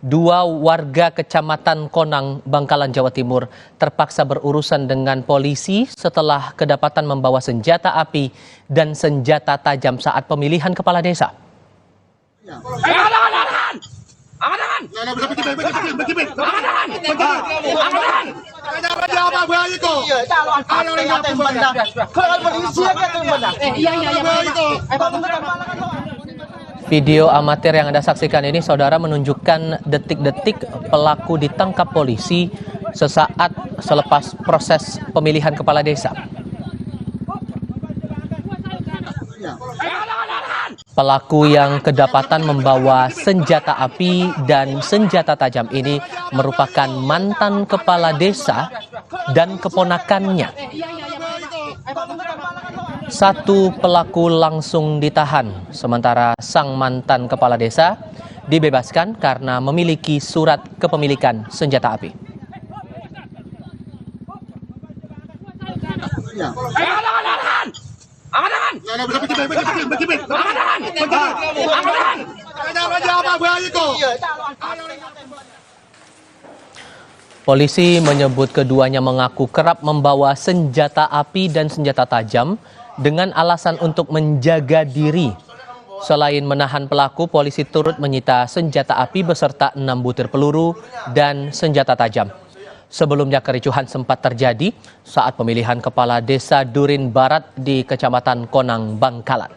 Dua warga Kecamatan Konang, Bangkalan, Jawa Timur terpaksa berurusan dengan polisi setelah kedapatan membawa senjata api dan senjata tajam saat pemilihan kepala desa. Video amatir yang Anda saksikan ini, saudara, menunjukkan detik-detik pelaku ditangkap polisi sesaat selepas proses pemilihan kepala desa. Pelaku yang kedapatan membawa senjata api dan senjata tajam ini merupakan mantan kepala desa dan keponakannya. Satu pelaku langsung ditahan, sementara sang mantan kepala desa dibebaskan karena memiliki surat kepemilikan senjata api. Polisi menyebut keduanya mengaku kerap membawa senjata api dan senjata tajam dengan alasan untuk menjaga diri. Selain menahan pelaku, polisi turut menyita senjata api beserta 6 butir peluru dan senjata tajam. Sebelumnya kericuhan sempat terjadi saat pemilihan kepala desa Durin Barat di Kecamatan Konang, Bangkalan.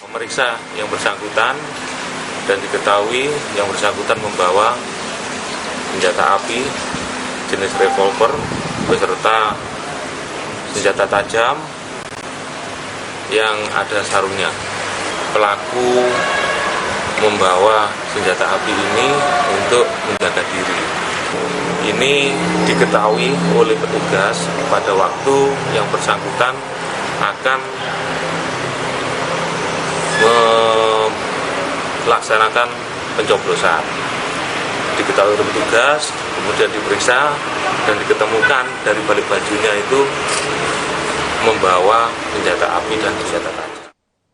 Memeriksa yang bersangkutan dan diketahui yang bersangkutan membawa senjata api jenis revolver beserta senjata tajam yang ada sarungnya. Pelaku membawa senjata api ini untuk menjaga diri. Ini diketahui oleh petugas pada waktu yang bersangkutan akan melaksanakan pencoblosan. Diketahui oleh petugas, kemudian diperiksa dan diketemukan dari balik bajunya itu membawa senjata api dan senjata tajam.